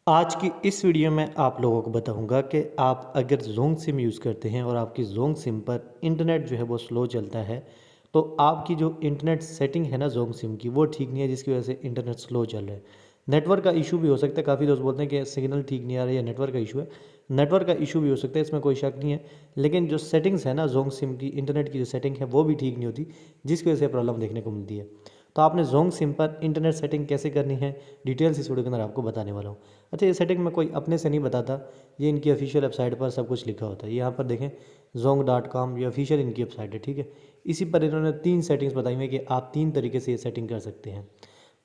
आज की इस वीडियो में आप लोगों को बताऊंगा कि आप अगर जोंग सिम यूज़ करते हैं और आपकी जोंग सिम पर इंटरनेट जो है वो स्लो चलता है, तो आपकी जो इंटरनेट सेटिंग है ना जोंग सिम की, वो ठीक नहीं है, जिसकी वजह से इंटरनेट स्लो चल रहा है। नेटवर्क का इशू भी हो सकता है, काफ़ी दोस्त बोलते हैं कि सिग्नल ठीक नहीं आ रहा है या नेटवर्क का इशू है। नेटवर्क का इशू भी हो सकता है, इसमें कोई शक नहीं है, लेकिन जो सेटिंग्स है ना जोंग सिम की, इंटरनेट की जो सेटिंग है वो भी ठीक नहीं होती, जिसकी वजह से प्रॉब्लम देखने को मिलती है। तो आपने जोंग सिम पर इंटरनेट सेटिंग कैसे करनी है, डिटेल्स इस वीडियो के अंदर आपको बताने वाला हूँ। अच्छा, ये सेटिंग मैं कोई अपने से नहीं बताता, ये इनकी ऑफिशियल वेबसाइट पर सब कुछ लिखा होता है। यहाँ पर देखें zoong.com, ये ऑफिशियल इनकी वेबसाइट है, ठीक है। इसी पर इन्होंने 3 सेटिंग्स बताई हुई है कि आप 3 तरीके से ये सेटिंग कर सकते हैं।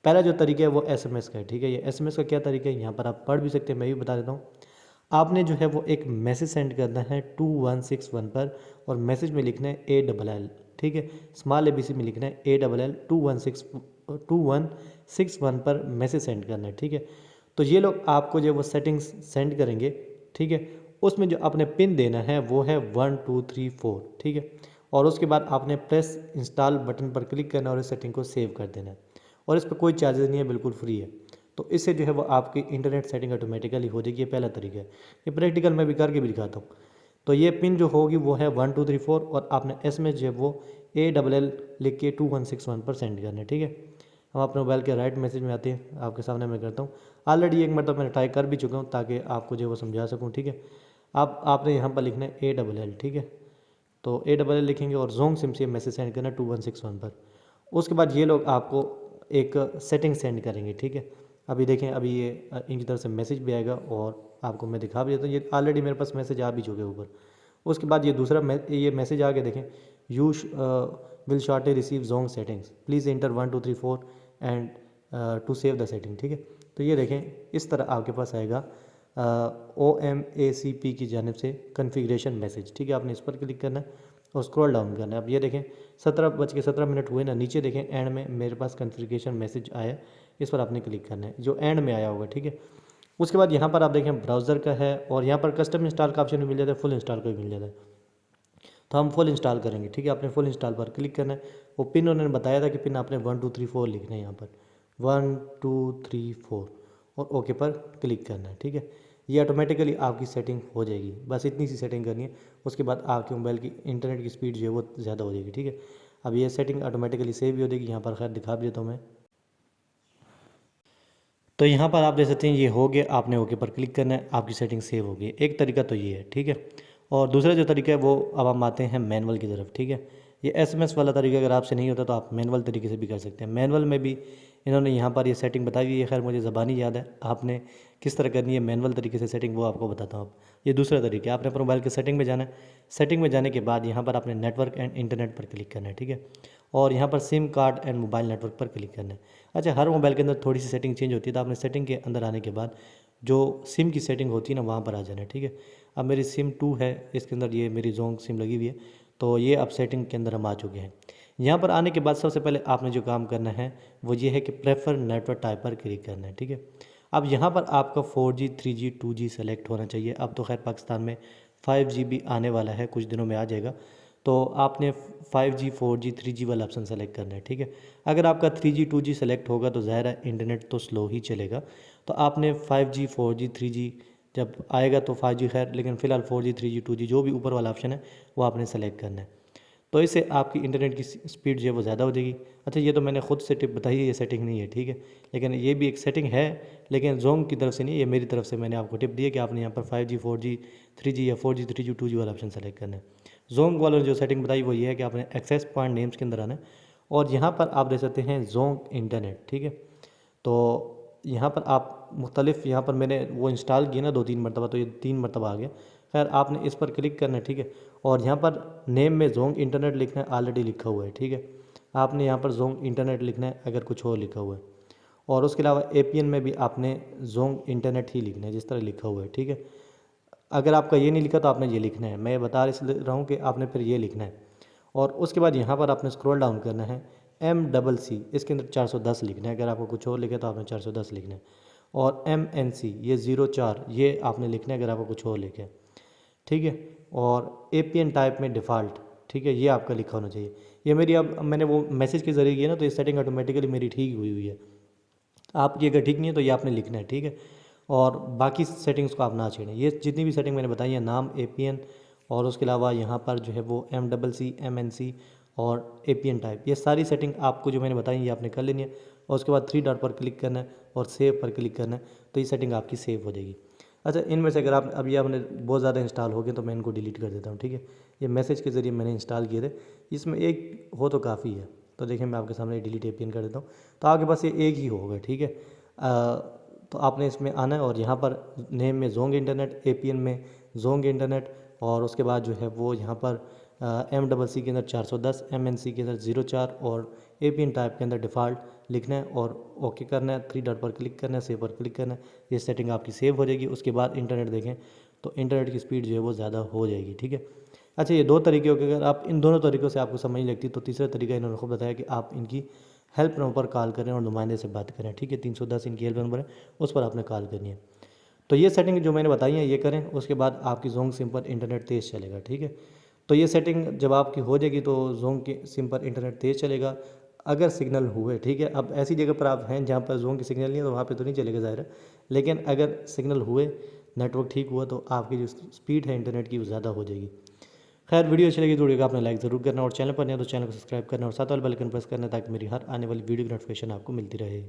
पहला जो तरीका है वो एसएमएस का है, ठीक है। ये एसएमएस का क्या तरीका है, यहाँ पर आप पढ़ भी सकते हैं, मैं भी बता देता हूँ। आपने जो है वो एक मैसेज सेंड करना है 2161 पर, और मैसेज में लिखना है ALL, ठीक है। स्मॉल ABC में लिखना है ALL 2161 पर मैसेज सेंड करना है, ठीक है। तो ये लोग आपको जो वो सेटिंग्स सेंड करेंगे, ठीक है। उसमें जो आपने पिन देना है वो है 1234, ठीक है। और उसके बाद आपने प्रेस इंस्टॉल बटन पर क्लिक करना है और इस सेटिंग को सेव कर देना है, और इस पर कोई चार्जेस नहीं है, बिल्कुल फ्री है। तो इससे जो है वो आपकी इंटरनेट सेटिंग ऑटोमेटिकली हो जाएगी। ये पहला तरीका है, ये प्रैक्टिकल मैं भी करके भी दिखाता हूँ। तो ये पिन जो होगी वो है 1234, और आपने एसएमएस जो है वो ALL लिख के 2161 पर सेंड करना है, ठीक है। हम अपने मोबाइल के राइट मैसेज में आते हैं, आपके सामने मैं करता हूँ। ऑलरेडी एक मतलब मैंने ट्राई कर भी चुका हूँ, ताकि आपको जो है वो समझा सकूँ, ठीक है। आपने यहाँ पर लिखना है ALL, ठीक है। तो ALL लिखेंगे और जोंग सिम से मैसेज सेंड करना 2161 पर। उसके बाद ये लोग आपको एक सेटिंग सेंड करेंगे, ठीक है। अभी देखें, अभी ये इनकी तरफ से मैसेज भी आएगा, और आपको मैं दिखा भी देता हूँ। ये ऑलरेडी मेरे पास मैसेज आ भी चुके ऊपर। उसके बाद ये दूसरा ये मैसेज आ गया, देखें। यू विल शॉर्टली रिसीव जोंग settings, please enter 1234 and to save the setting, ठीक है। तो ये देखें, इस तरह आपके पास आएगा OMACP की जानिब से कन्फिग्रेशन मैसेज, ठीक है। आपने इस पर क्लिक करना है और स्क्रॉल डाउन करना है। अब ये देखें 17:17 हुए ना, नीचे देखें एंड में मेरे पास कन्फिग्रेशन मैसेज आया, इस पर आपने क्लिक करना है, जो एंड में आया होगा, ठीक है। उसके बाद यहाँ पर आप देखें ब्राउज़र का है, और यहाँ पर कस्टम इंस्टॉल का ऑप्शन भी मिल जाता है, फुल इंस्टॉल का भी मिल जाता है। तो हम फुल इंस्टॉल करेंगे, ठीक है। आपने फुल इंस्टॉल पर क्लिक करना है। वो पिन उन्होंने बताया था कि पिन आपने 1234 लिखना है, यहाँ पर 1234, और ओके पर क्लिक करना है, ठीक है। ये ऑटोमेटिकली आपकी सेटिंग हो जाएगी, बस इतनी सी सेटिंग करनी है। उसके बाद आपके मोबाइल की इंटरनेट की स्पीड जो है वो ज़्यादा हो जाएगी, ठीक है। अब ये सेटिंग ऑटोमेटिकली सेव भी हो जाएगी, यहाँ पर खैर दिखा भी देता हूँ मैं। तो यहाँ पर आप देख सकते हैं ये हो गया, आपने ओके पर क्लिक करना है, आपकी सेटिंग सेव हो गई। एक तरीका तो ये है, ठीक है। और दूसरा जो तरीका है वो, अब हम आते हैं मैनुअल की तरफ, ठीक है। ये एसएमएस वाला तरीका अगर आपसे नहीं होता तो आप मैनुअल तरीके से भी कर सकते हैं। मैनुअल में भी इन्होंने यहाँ पर ये सेटिंग बताई हुई है, खैर मुझे ज़बानी याद है। आपने किस तरह करनी है मैनुअल तरीके से सेटिंग, वो आपको बताता हूँ। अब ये दूसरा तरीका है, आपने अपने मोबाइल के सेटिंग में जाना है। सेटिंग में जाने के बाद यहाँ पर आपने नेटवर्क एंड इंटरनेट पर क्लिक करना है, ठीक है। और यहाँ पर SIM card and mobile network पर क्लिक करना है। अच्छा, हर मोबाइल के अंदर थोड़ी सी सेटिंग चेंज होती है, तो आपने सेटिंग के अंदर आने के बाद जो सिम की सेटिंग होती है ना, वहाँ पर आ जाना है, ठीक है। अब मेरी सिम 2 है, इसके अंदर ये मेरी जोंग सिम लगी हुई है, तो ये अब सेटिंग के अंदर हम आ चुके हैं। यहाँ पर आने के बाद सबसे पहले आपने जो काम करना है वो ये है कि प्रेफर नेटवर्क टाइप पर क्लिक करना है, ठीक है। अब यहाँ पर आपका 4G 3G 2G सेलेक्ट होना चाहिए। अब तो खैर पाकिस्तान में 5G भी आने वाला है, कुछ दिनों में आ जाएगा। तो आपने 5G 4G 3G वाला ऑप्शन सेलेक्ट करना है, ठीक है। अगर आपका 3G 2G सेलेक्ट होगा तो ज़ाहिर है इंटरनेट तो स्लो ही चलेगा। तो आपने 5G 4G 3G जब आएगा तो 5G खैर, लेकिन फ़िलहाल 4G 3G 2G जो भी ऊपर वाला ऑप्शन है वो आपने सेलेक्ट करना है। तो इससे आपकी इंटरनेट की स्पीड जो है वो ज़्यादा हो जाएगी। अच्छा, ये तो मैंने खुद से टिप बताई है, ये सेटिंग नहीं है, ठीक है। लेकिन ये भी एक सेटिंग है, लेकिन जोंग की तरफ से नहीं, ये मेरी तरफ से मैंने आपको टिप दी है कि आपने यहाँ पर 5G 4G 3G या 4G 3G 2G वाला ऑप्शन सेलेक्ट करना है। जोंग वालों ने जो सेटिंग बताई वो ये है कि आपने एक्सेस पॉइंट नेम्स के अंदर आना है, और यहाँ पर आप देख सकते हैं जोंग इंटरनेट, ठीक है। तो यहाँ पर आप मुख्तलिफ, यहाँ पर मैंने वो इंस्टॉल किया ना 2-3 मरतबा, तो ये 3 मरतबा आ गया। खैर आपने इस पर क्लिक करना है, ठीक है। और यहाँ पर नेम में जोंग इंटरनेट लिखना है, ऑलरेडी लिखा हुआ है, ठीक है। आपने यहाँ पर जोंग इंटरनेट लिखना है अगर कुछ और लिखा हुआ है, और उसके अलावा APN में भी आपने जोंग इंटरनेट ही लिखना है जिस तरह लिखा हुआ है, ठीक है। अगर आपका ये नहीं लिखा तो आपने ये लिखना है, मैं बता इसलिए रहा हूँ कि आपने फिर ये लिखना है। और उसके बाद यहाँ पर आपने स्क्रॉल डाउन करना है, MCC इसके अंदर 410 लिखना है, अगर आपको कुछ और लिखा तो आपने 410 लिखना है। और MNC ये 04 ये आपने लिखना है अगर आपको कुछ और लिखा है, ठीक है। और APN टाइप में डिफ़ॉल्ट, ठीक है, ये आपका लिखा होना चाहिए। ये मेरी, अब मैंने वो मैसेज के ज़रिए किया ना, तो ये सेटिंग ऑटोमेटिकली मेरी ठीक हुई है। आपकी अगर ठीक नहीं है तो ये आपने लिखना है, ठीक है। और बाकी सेटिंग्स को आप ना छेड़ें। ये जितनी भी सेटिंग मैंने बताई है, नाम, APN और उसके अलावा यहाँ पर जो है वो MCC, MNC और APN टाइप, ये सारी सेटिंग आपको जो मैंने बताई ये आपने कर लेनी है। और उसके बाद 3 डॉट पर क्लिक करना है और सेव पर क्लिक करना है, तो ये सेटिंग आपकी सेव हो जाएगी। अच्छा, इनमें से अगर आप अभी आपने बहुत ज़्यादा इंस्टॉल हो गए तो मैं इनको डिलीट कर देता हूँ, ठीक है। ये मैसेज के ज़रिए मैंने इंस्टॉल किए थे, इसमें एक हो तो काफ़ी है। तो देखिए मैं आपके सामने डिलीट APN कर देता हूँ, तो आपके पास ये एक ही होगा, ठीक है। तो आपने इसमें आना है और यहाँ पर नेम में जोंग इंटरनेट, APN में जोंग इंटरनेट और उसके बाद जो है वो यहाँ पर MCC के अंदर 410, MNC के अंदर 04 और APN टाइप के अंदर डिफ़ॉल्ट लिखना है और ओके करना है। 3 डॉट पर क्लिक करना है, सेव पर क्लिक करना है, ये सेटिंग आपकी सेव हो जाएगी। उसके बाद इंटरनेट देखें तो इंटरनेट की स्पीड जो है वो ज़्यादा हो जाएगी, ठीक है। अच्छा, ये 2 तरीके हो गए। अगर आप इन दोनों तरीक़ों से आपको समझ नहीं लगती तो तीसरा तरीका इन्होंने खुद बताया कि आप इनकी हेल्प नंबर पर कॉल करें और नुमाइंदे से बात करें, ठीक है। 310 इनकी हेल्प नंबर है, उस पर आपने कॉल करनी है। तो ये सेटिंग जो मैंने बताई है ये करें, उसके बाद आपकी जोंग सिम पर इंटरनेट तेज़ चलेगा, ठीक है। तो ये सेटिंग जब आपकी हो जाएगी तो जोंग के सिम पर इंटरनेट तेज़ चलेगा अगर सिग्नल हुए, ठीक है। अब ऐसी जगह पर आप हैं जहाँ पर जोंग की सिग्नल नहीं है तो वहाँ पे तो नहीं चलेगा ज़ाहिर है, लेकिन अगर सिग्नल हुए, नेटवर्क ठीक हुआ तो आपकी जो स्पीड है इंटरनेट की वो ज़्यादा हो जाएगी। खैर, वीडियो अच्छी लगी तो वीडियो को आपने लाइक ज़रूर करना और चैनल पर नहीं है तो चैनल को सब्सक्राइब करना और साथ वाले बेल आइकन प्रेस करना ताकि मेरी हर आने वाली वीडियो की नोटिफिकेशन आपको मिलती रहे।